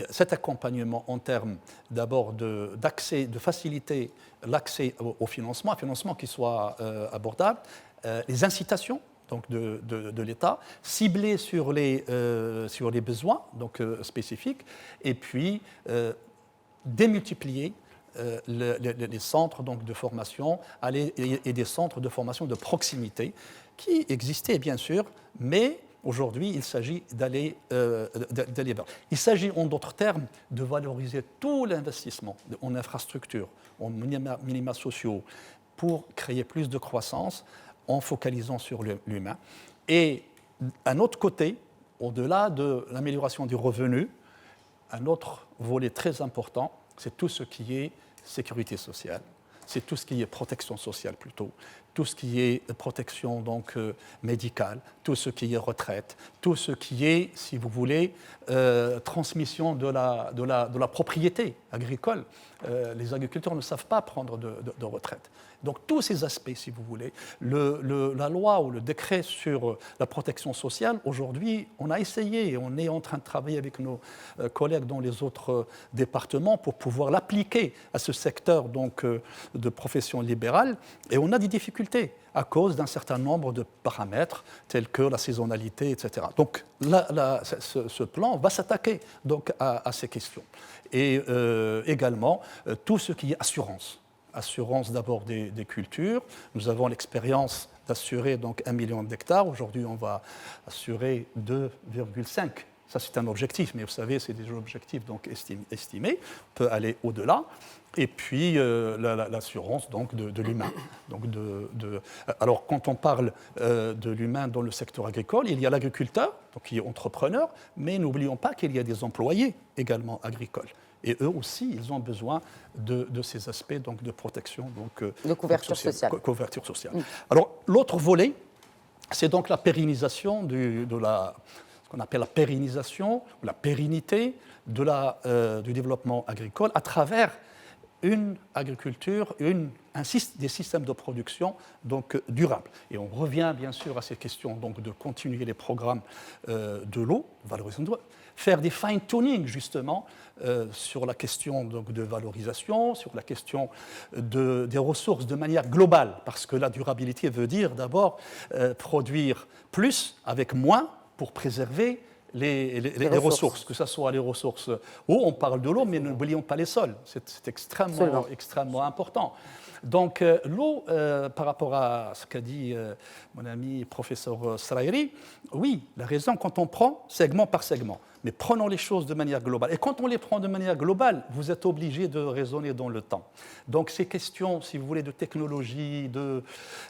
cet accompagnement en termes d'abord d'accès, de faciliter l'accès au financement, un financement qui soit abordable, les incitations donc de l'État, ciblées sur les besoins donc, spécifiques, et puis démultiplier les centres donc, de formation et des centres de formation de proximité qui existaient bien sûr, mais aujourd'hui, il s'agit d'aller vers. Il s'agit, en d'autres termes, de valoriser tout l'investissement en infrastructures, en minima sociaux, pour créer plus de croissance en focalisant sur l'humain. Et un autre côté, au-delà de l'amélioration du revenu, un autre volet très important, c'est tout ce qui est sécurité sociale. C'est tout ce qui est protection sociale plutôt, tout ce qui est protection donc, médicale, tout ce qui est retraite, tout ce qui est, si vous voulez, transmission de la propriété agricole. Les agriculteurs ne savent pas prendre de retraite. Donc tous ces aspects, si vous voulez, la loi ou le décret sur la protection sociale, aujourd'hui, on a essayé, on est en train de travailler avec nos collègues dans les autres départements pour pouvoir l'appliquer à ce secteur donc, de profession libérale, et on a des difficultés à cause d'un certain nombre de paramètres tels que la saisonnalité, etc. Donc ce plan va s'attaquer donc, à ces questions. Et également tout ce qui est assurance. Assurance d'abord des cultures. Nous avons l'expérience d'assurer donc 1 million d'hectares. Aujourd'hui, on va assurer 2,5 Ça, c'est un objectif, mais vous savez, c'est des objectifs donc estimés. On peut aller au-delà. Et puis, l'assurance donc, de l'humain. Donc, alors, quand on parle de l'humain dans le secteur agricole, il y a l'agriculteur, donc, qui est entrepreneur, mais n'oublions pas qu'il y a des employés également agricoles. Et eux aussi, ils ont besoin de ces aspects donc, de protection. Donc, de couverture sociale. Couverture sociale. Alors, l'autre volet, c'est donc la pérennisation ce qu'on appelle la pérennisation, ou la pérennité du développement agricole à travers une agriculture, des systèmes de production donc, durables. Et on revient bien sûr à ces questions donc, de continuer les programmes de l'eau, valorisation de l'eau, faire des fine-tuning justement sur la question donc, de valorisation, sur la question des ressources de manière globale, parce que la durabilité veut dire d'abord produire plus avec moins pour préserver les ressources, que ce soit les ressources eau, on parle de l'eau, mais n'oublions pas les sols, c'est extrêmement important. Donc l'eau, par rapport à ce qu'a dit mon ami professeur Srairi, oui, la raison, quand on prend segment par segment, mais prenons les choses de manière globale. Et quand on les prend de manière globale, vous êtes obligé de raisonner dans le temps. Donc ces questions, si vous voulez, de technologie,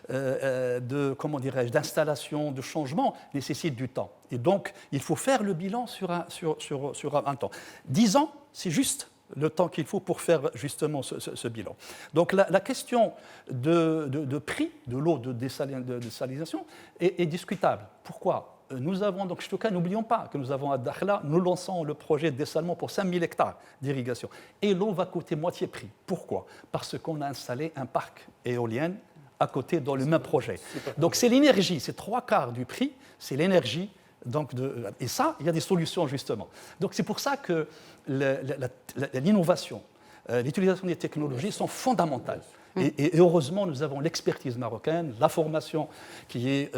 comment dirais-je, d'installation, de changement, nécessitent du temps. Et donc, il faut faire le bilan sur un temps. 10 ans, c'est juste le temps qu'il faut pour faire justement ce bilan. Donc la question de prix de l'eau de désalinisation est discutable. Pourquoi ? Nous avons, donc, n'oublions pas que nous avons à Dakhla, nous lançons le projet de dessalement pour 5000 hectares d'irrigation. Et l'eau va coûter moitié prix. Pourquoi ? Parce qu'on a installé un parc éolien à côté dans le même projet. Donc c'est l'énergie, c'est 3/4 du prix, c'est l'énergie. Donc et ça, il y a des solutions justement. Donc c'est pour ça que l'innovation, l'utilisation des technologies sont fondamentales. Et heureusement, nous avons l'expertise marocaine, la formation qui est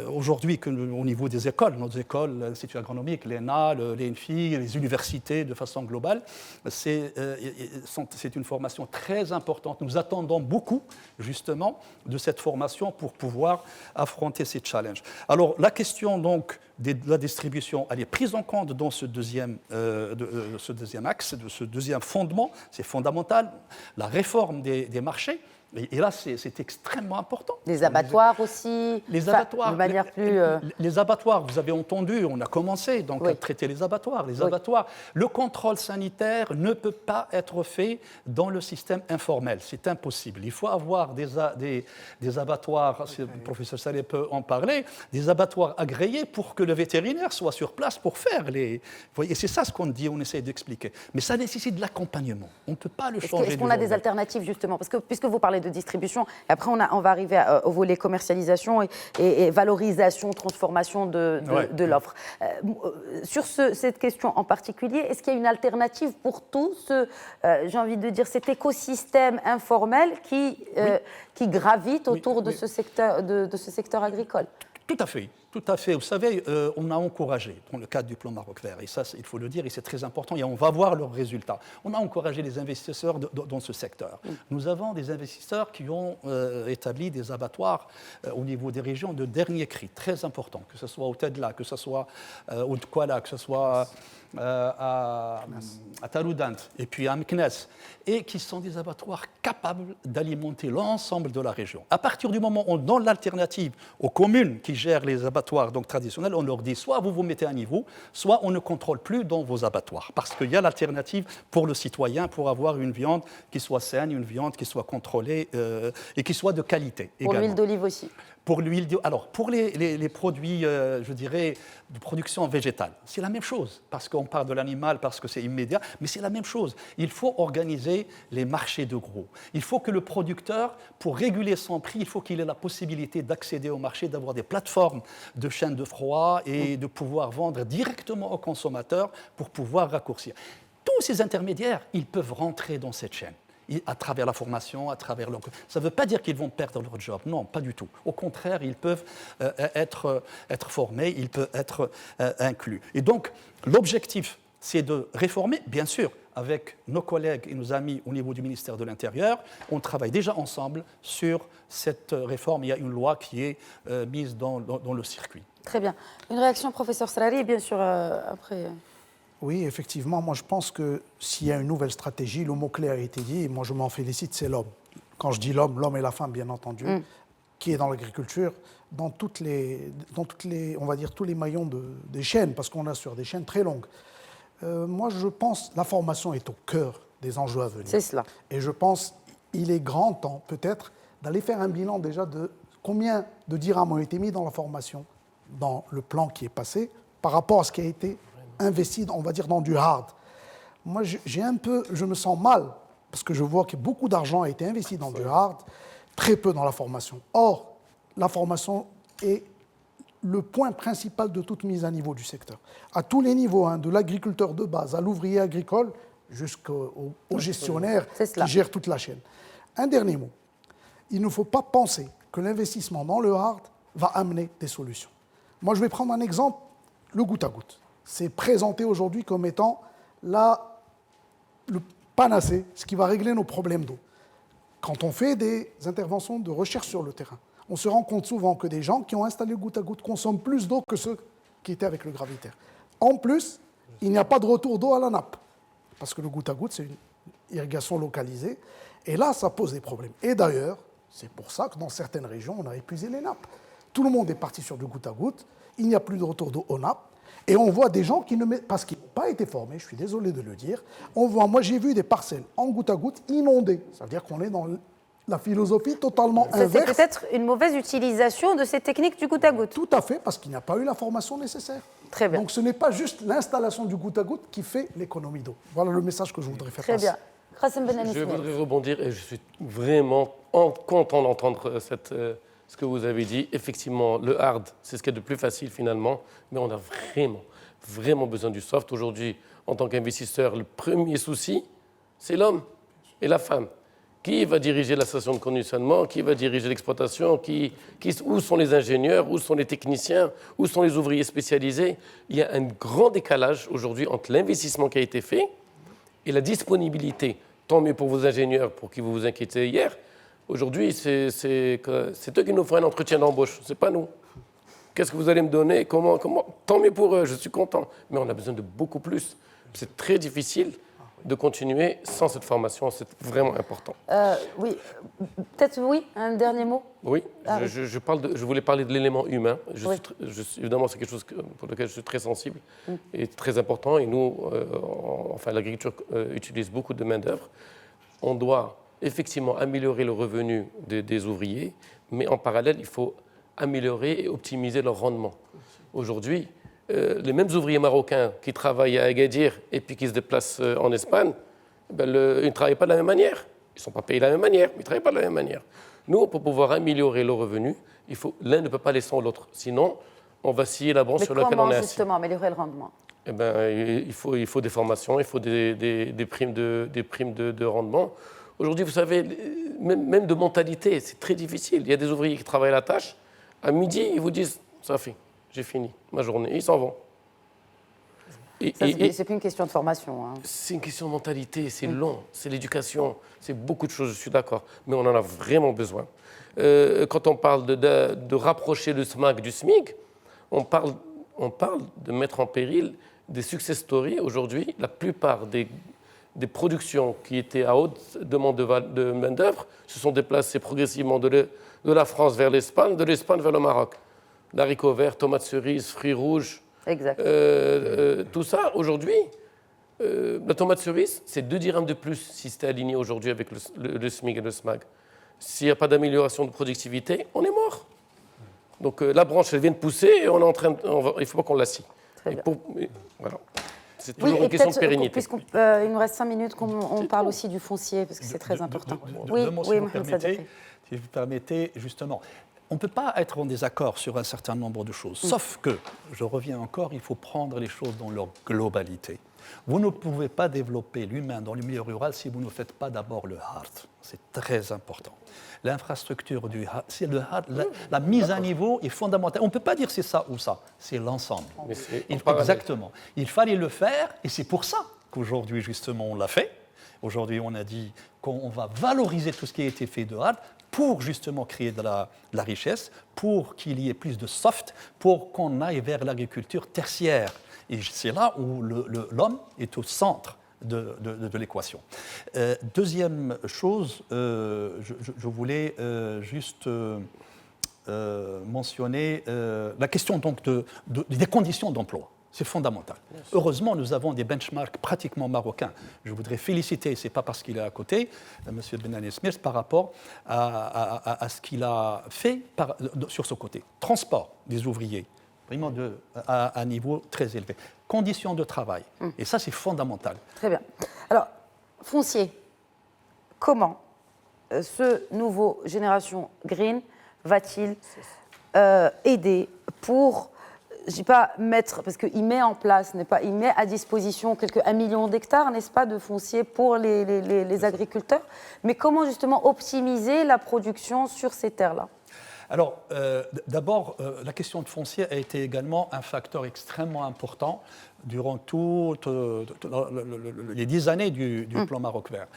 aujourd'hui au niveau des écoles, nos écoles, l'Institut agronomique, l'ENA, l'ENFI, les universités de façon globale. C'est une formation très importante. Nous attendons beaucoup, justement, de cette formation pour pouvoir affronter ces challenges. Alors, la question donc de la distribution, elle est prise en compte dans ce deuxième axe, de ce deuxième fondement, c'est fondamental. La réforme des marchés, et là c'est extrêmement important. Les abattoirs aussi, les abattoirs, de manière plus... Les abattoirs, vous avez entendu, on a commencé donc, à traiter les abattoirs. Les abattoirs, le contrôle sanitaire ne peut pas être fait dans le système informel, c'est impossible. Il faut avoir des abattoirs, le professeur Saleh peut en parler, des abattoirs agréés pour que le vétérinaire soit sur place pour faire les... Vous voyez, c'est ça ce qu'on dit, on essaie d'expliquer. Mais ça nécessite de l'accompagnement, on ne peut pas le changer. Est-ce qu'on a des alternatives justement ? Parce que puisque vous parlez de distribution, et après on va arriver au volet commercialisation et valorisation, transformation de l'offre. Sur cette question en particulier, est-ce qu'il y a une alternative pour tout j'ai envie de dire, cet écosystème informel qui gravite autour de ce secteur agricole ? Tout à fait. Tout à fait. Vous savez, on a encouragé, dans le cadre du plan Maroc Vert, et ça, il faut le dire, et c'est très important, et on va voir leurs résultats. On a encouragé les investisseurs dans ce secteur. Nous avons des investisseurs qui ont établi des abattoirs au niveau des régions de dernier cri, très important, que ce soit au Tedla, que ce soit au Douala, que ce soit à Taroudant, et puis à Meknes, et qui sont des abattoirs capables d'alimenter l'ensemble de la région. À partir du moment où on donne l'alternative aux communes qui gèrent les abattoirs donc traditionnels, on leur dit soit vous vous mettez à niveau, soit on ne contrôle plus dans vos abattoirs. Parce qu'il y a l'alternative pour le citoyen pour avoir une viande qui soit saine, une viande qui soit contrôlée et qui soit de qualité. Pour l'huile d'olive aussi. Pour l'huile alors, pour les produits, je dirais, de production végétale, c'est la même chose, parce qu'on parle de l'animal, parce que c'est immédiat, mais c'est la même chose. Il faut organiser les marchés de gros. Il faut que le producteur, pour réguler son prix, il faut qu'il ait la possibilité d'accéder au marché, d'avoir des plateformes de chaînes de froid et de pouvoir vendre directement aux consommateurs pour pouvoir raccourcir. Tous ces intermédiaires, ils peuvent rentrer dans cette chaîne. À travers la formation, à travers leur... Ça ne veut pas dire qu'ils vont perdre leur job, non, pas du tout. Au contraire, ils peuvent être formés, ils peuvent être inclus. Et donc, l'objectif, c'est de réformer, bien sûr, avec nos collègues et nos amis au niveau du ministère de l'Intérieur, on travaille déjà ensemble sur cette réforme. Il y a une loi qui est mise dans le circuit. Très bien. Une réaction, professeur Sarari, bien sûr, après. Oui, effectivement, moi je pense que s'il y a une nouvelle stratégie, le mot-clé a été dit, et moi je m'en félicite, c'est l'homme. Quand je dis l'homme, l'homme et la femme, bien entendu, qui est dans l'agriculture, dans toutes les, on va dire, tous les maillons des chaînes, parce qu'on est sur des chaînes très longues. Moi je pense que la formation est au cœur des enjeux à venir. C'est cela. Et je pense qu'il est grand temps, peut-être, d'aller faire un bilan déjà de combien de dirhams ont été mis dans la formation, dans le plan qui est passé, par rapport à ce qui a été investi, on va dire, dans du hard. Moi, je me sens mal, parce que je vois que beaucoup d'argent a été investi dans du hard, très peu dans la formation. Or, la formation est le point principal de toute mise à niveau du secteur. À tous les niveaux, de l'agriculteur de base à l'ouvrier agricole, jusqu'au gestionnaire qui gère toute la chaîne. Un dernier mot. Il ne faut pas penser que l'investissement dans le hard va amener des solutions. Moi, je vais prendre un exemple, le goutte à goutte. C'est présenté aujourd'hui comme étant le panacée, ce qui va régler nos problèmes d'eau. Quand on fait des interventions de recherche sur le terrain, on se rend compte souvent que des gens qui ont installé le goutte à goutte consomment plus d'eau que ceux qui étaient avec le gravitaire. En plus, il n'y a pas de retour d'eau à la nappe, parce que le goutte à goutte, c'est une irrigation localisée, et là, ça pose des problèmes. Et d'ailleurs, c'est pour ça que dans certaines régions, on a épuisé les nappes. Tout le monde est parti sur du goutte à goutte, il n'y a plus de retour d'eau aux nappes, et on voit des gens qui ne mettent, parce qu'ils n'ont pas été formés, je suis désolé de le dire, moi j'ai vu des parcelles en goutte à goutte inondées. Ça veut dire qu'on est dans la philosophie totalement inverse. C'est peut-être une mauvaise utilisation de ces techniques du goutte à goutte. Tout à fait, parce qu'il n'y a pas eu la formation nécessaire. Très bien. Donc ce n'est pas juste l'installation du goutte à goutte qui fait l'économie d'eau. Voilà le message que je voudrais faire Très passer. bien. Qassem Ben Anis. Je voudrais rebondir et je suis vraiment content d'entendre ce que vous avez dit. Effectivement, le hard, c'est ce qui est de plus facile finalement, mais on a vraiment besoin du soft. Aujourd'hui, en tant qu'investisseur, le premier souci, c'est l'homme et la femme. Qui va diriger la station de conditionnement? Qui va diriger l'exploitation? Où sont les ingénieurs? Où sont les techniciens? Où sont les ouvriers spécialisés? Il y a un grand décalage aujourd'hui entre l'investissement qui a été fait et la disponibilité. Tant mieux pour vos ingénieurs, pour qui vous vous inquiétez hier. Aujourd'hui, c'est eux qui nous font un entretien d'embauche, ce n'est pas nous. Qu'est-ce que vous allez me donner? Comment? Tant mieux pour eux, je suis content. Mais on a besoin de beaucoup plus. C'est très difficile de continuer sans cette formation, c'est vraiment important. Oui, peut-être oui, un dernier mot. Oui, je voulais parler de l'élément humain. Évidemment, c'est quelque chose pour lequel je suis très sensible et très important. Et nous, l'agriculture utilise beaucoup de main-d'œuvre. On doit effectivement améliorer le revenu des ouvriers, mais en parallèle, il faut améliorer et optimiser leur rendement. Aujourd'hui, les mêmes ouvriers marocains qui travaillent à Agadir et puis qui se déplacent en Espagne, ils ne travaillent pas de la même manière. Ils ne sont pas payés de la même manière, mais ils ne travaillent pas de la même manière. Nous, pour pouvoir améliorer le revenu, l'un ne peut pas aller sans l'autre. Sinon, on va scier la branche sur laquelle on est assis. Comment justement améliorer le rendement? Il faut des formations, il faut des primes de rendement. Aujourd'hui, vous savez, même de mentalité, c'est très difficile. Il y a des ouvriers qui travaillent la tâche. À midi, ils vous disent « ça fait, j'ai fini ma journée ». Ils s'en vont. C'est plus une question de formation. Hein. C'est une question de mentalité, c'est long, c'est l'éducation, c'est beaucoup de choses, je suis d'accord. Mais on en a vraiment besoin. Quand on parle de rapprocher le SMAC du SMIC, on parle de mettre en péril des success stories. Aujourd'hui, la plupart des productions qui étaient à haute demande de main-d'œuvre se sont déplacées progressivement de la France vers l'Espagne, de l'Espagne vers le Maroc. L'haricot vert, tomates cerises, fruits rouges, tout ça, aujourd'hui, la tomate cerise, c'est 2 dirhams de plus si c'était aligné aujourd'hui avec le SMIC et le SMAG. S'il n'y a pas d'amélioration de productivité, on est mort. Donc la branche, elle vient de pousser et il ne faut pas qu'on la scie. Voilà. C'est toujours une question de pérennité. Puisqu'il nous reste 5 minutes, qu'on parle aussi du foncier, parce que c'est très important. Oui, si vous permettez, justement. On ne peut pas être en désaccord sur un certain nombre de choses, sauf que, je reviens encore, il faut prendre les choses dans leur globalité. Vous ne pouvez pas développer l'humain dans le milieu rural si vous ne faites pas d'abord le hard. C'est très important. L'infrastructure du hard, la mise à niveau est fondamentale. On ne peut pas dire c'est ça ou ça, c'est l'ensemble. Exactement. Il fallait le faire et c'est pour ça qu'aujourd'hui, justement, on l'a fait. Aujourd'hui, on a dit qu'on va valoriser tout ce qui a été fait de hard pour justement créer de la richesse, pour qu'il y ait plus de soft, pour qu'on aille vers l'agriculture tertiaire. Et c'est là où l'homme est au centre de l'équation. Deuxième chose, je voulais juste mentionner la question donc des conditions d'emploi. C'est fondamental. Heureusement, nous avons des benchmarks pratiquement marocains. Je voudrais féliciter, ce n'est pas parce qu'il est à côté, M. Benanes Smith, par rapport à ce qu'il a fait sur ce côté. Transport des ouvriers, vraiment à un niveau très élevé. Conditions de travail, et ça, c'est fondamental. Très bien. Alors, foncier, comment ce nouveau Génération Green va-t-il aider pour, je ne dis pas mettre, parce qu'il met en place, il met à disposition 1 million d'hectares, n'est-ce pas, de foncier pour les agriculteurs, mais comment justement optimiser la production sur ces terres-là? Alors, d'abord, la question de foncier a été également un facteur extrêmement important durant toutes les 10 années du plan Maroc vert.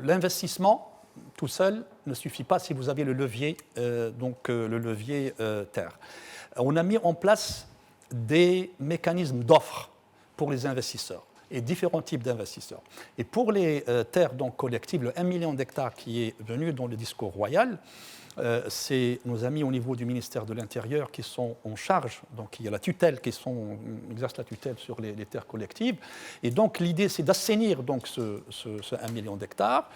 L'investissement tout seul ne suffit pas si vous avez le levier, le levier terre. On a mis en place des mécanismes d'offres pour les investisseurs et différents types d'investisseurs. Et pour les terres donc, collectives, le 1 million d'hectares qui est venu dans le discours royal, c'est nos amis au niveau du ministère de l'Intérieur qui sont en charge, donc il y a la tutelle, exercent la tutelle sur les terres collectives. Et donc l'idée, c'est d'assainir donc, ce 1 million d'hectares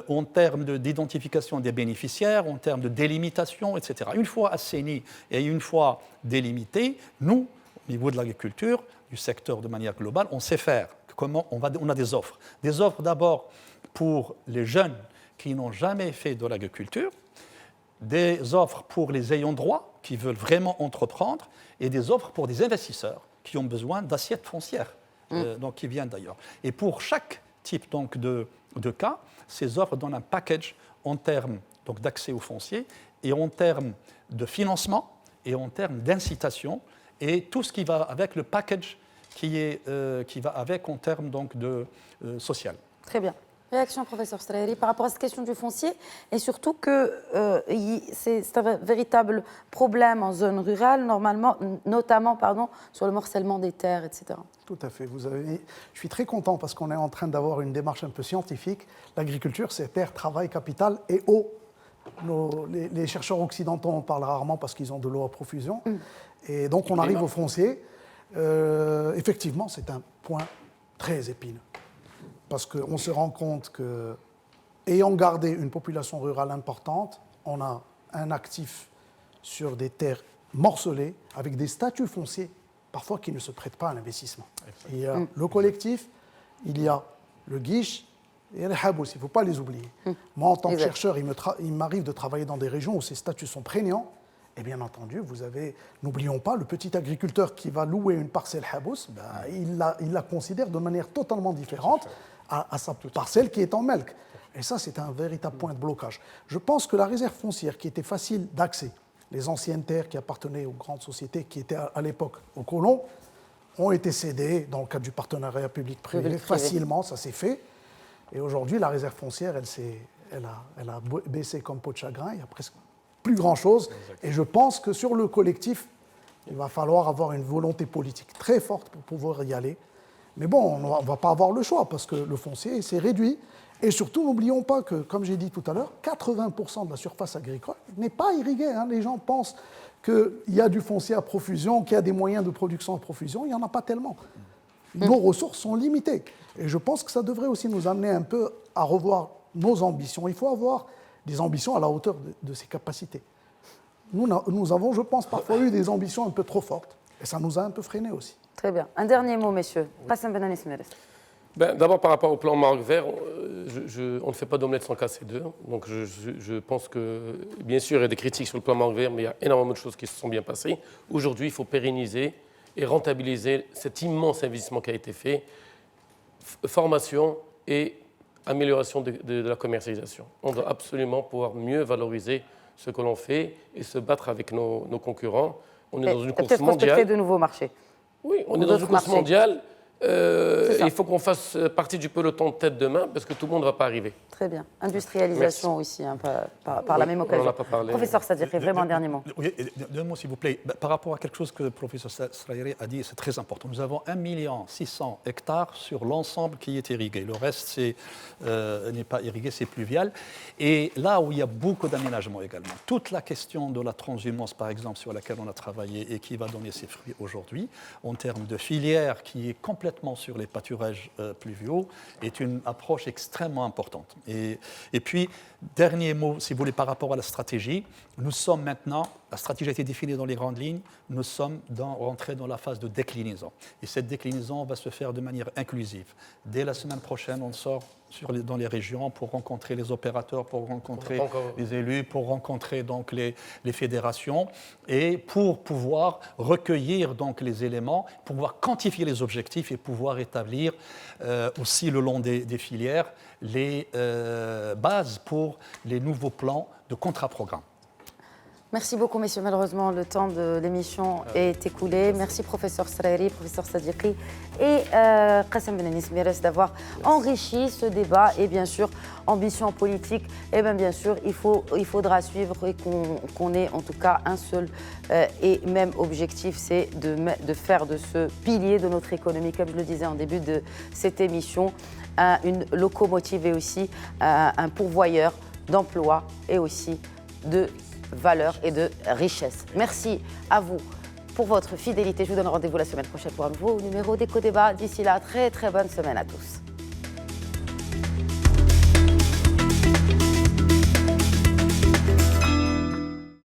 en termes d'identification des bénéficiaires, en termes de délimitation, etc. Une fois assaini et une fois délimité, nous, au niveau de l'agriculture, du secteur de manière globale, on sait faire. On a des offres. Des offres d'abord pour les jeunes qui n'ont jamais fait de l'agriculture, des offres pour les ayants droit qui veulent vraiment entreprendre et des offres pour des investisseurs qui ont besoin d'assiettes foncières, donc qui viennent d'ailleurs. Et pour chaque type donc, de cas, ces offres donnent un package en termes donc, d'accès au foncier et en termes de financement et en termes d'incitation et tout ce qui va avec le package qui va avec en termes donc, de social. Très bien. Réaction, professeur Straheri, par rapport à cette question du foncier, et surtout que c'est un véritable problème en zone rurale, notamment sur le morcellement des terres, etc. Tout à fait. Je suis très content parce qu'on est en train d'avoir une démarche un peu scientifique. L'agriculture, c'est terre, travail, capital et eau. Les chercheurs occidentaux en parlent rarement parce qu'ils ont de l'eau à profusion. Et donc, on arrive au foncier. Effectivement, c'est un point très épineux. Parce qu'on se rend compte qu'ayant gardé une population rurale importante, on a un actif sur des terres morcelées, avec des statuts fonciers, parfois qui ne se prêtent pas à l'investissement. Il y a le collectif, il y a le guiche et les habous, il ne faut pas les oublier. Moi, en tant que chercheur, il m'arrive de travailler dans des régions où ces statuts sont prégnants. Et bien entendu, n'oublions pas, le petit agriculteur qui va louer une parcelle habous, il la considère de manière totalement différente à sa parcelle qui est en melk. Et ça, c'est un véritable point de blocage. Je pense que la réserve foncière, qui était facile d'accès, les anciennes terres qui appartenaient aux grandes sociétés, qui étaient à l'époque aux colons, ont été cédées dans le cadre du partenariat public-privé. Facilement, ça s'est fait. Et aujourd'hui, la réserve foncière, elle a baissé comme peau de chagrin. Il y a presque plus grand-chose. Et je pense que sur le collectif, il va falloir avoir une volonté politique très forte pour pouvoir y aller. Mais bon, on ne va pas avoir le choix parce que le foncier s'est réduit. Et surtout, n'oublions pas que, comme j'ai dit tout à l'heure, 80% de la surface agricole n'est pas irriguée. Les gens pensent qu'il y a du foncier à profusion, qu'il y a des moyens de production à profusion. Il n'y en a pas tellement. Nos ressources sont limitées. Et je pense que ça devrait aussi nous amener un peu à revoir nos ambitions. Il faut avoir des ambitions à la hauteur de ses capacités. Nous avons, je pense, parfois eu des ambitions un peu trop fortes. Et ça nous a un peu freinés aussi. Très bien. Un dernier mot, messieurs. Qassem Benanes Smith. D'abord, par rapport au plan Maroc vert, on ne fait pas d'omelette sans casser deux. Donc, je pense que, bien sûr, il y a des critiques sur le plan Maroc vert, mais il y a énormément de choses qui se sont bien passées. Aujourd'hui, il faut pérenniser et rentabiliser cet immense investissement qui a été fait, formation et amélioration de la commercialisation. On doit absolument pouvoir mieux valoriser ce que l'on fait et se battre avec nos concurrents. On est dans une course mondiale. De nouveaux marchés. Oui, on est dans une course mondiale Il faut qu'on fasse partie du peloton de tête demain parce que tout le monde ne va pas arriver. Très bien. Industrialisation aussi, hein, par la même occasion. On n'en a pas parlé. Professeur Sadikhi, vraiment un dernier mot. Oui, deux mots s'il vous plaît. Par rapport à quelque chose que le professeur Srairi a dit, c'est très important. Nous avons 1 600 000 hectares sur l'ensemble qui est irrigué. Le reste n'est pas irrigué, c'est pluvial. Et là où il y a beaucoup d'aménagements également, toute la question de la transhumance, par exemple, sur laquelle on a travaillé et qui va donner ses fruits aujourd'hui, en termes de filière qui est complètement sur les pâturages pluviaux, est une approche extrêmement importante. Et puis, dernier mot, si vous voulez, par rapport à la stratégie, nous sommes maintenant, la stratégie a été définie dans les grandes lignes, nous sommes rentrés dans la phase de déclinaison. Et cette déclinaison va se faire de manière inclusive. Dès la semaine prochaine, on sort dans les régions pour rencontrer les opérateurs, pour rencontrer les élus, pour rencontrer donc les fédérations et pour pouvoir recueillir donc les éléments, pour pouvoir quantifier les objectifs et pouvoir établir aussi le long des filières les bases pour les nouveaux plans de contrat-programme. Merci beaucoup, messieurs. Malheureusement, le temps de l'émission est écoulé. Merci, professeur Srairi, professeur Sadikhi et Qassem Benanis Mires d'avoir enrichi ce débat. Et bien sûr, ambition politique, et bien sûr, il faudra suivre et qu'on ait en tout cas un seul et même objectif, c'est de faire de ce pilier de notre économie, comme je le disais en début de cette émission, une locomotive et aussi un pourvoyeur d'emplois et aussi de valeur et de richesse. Merci à vous pour votre fidélité. Je vous donne rendez-vous la semaine prochaine pour un nouveau numéro d'Éco-Débat. D'ici là, très très bonne semaine à tous.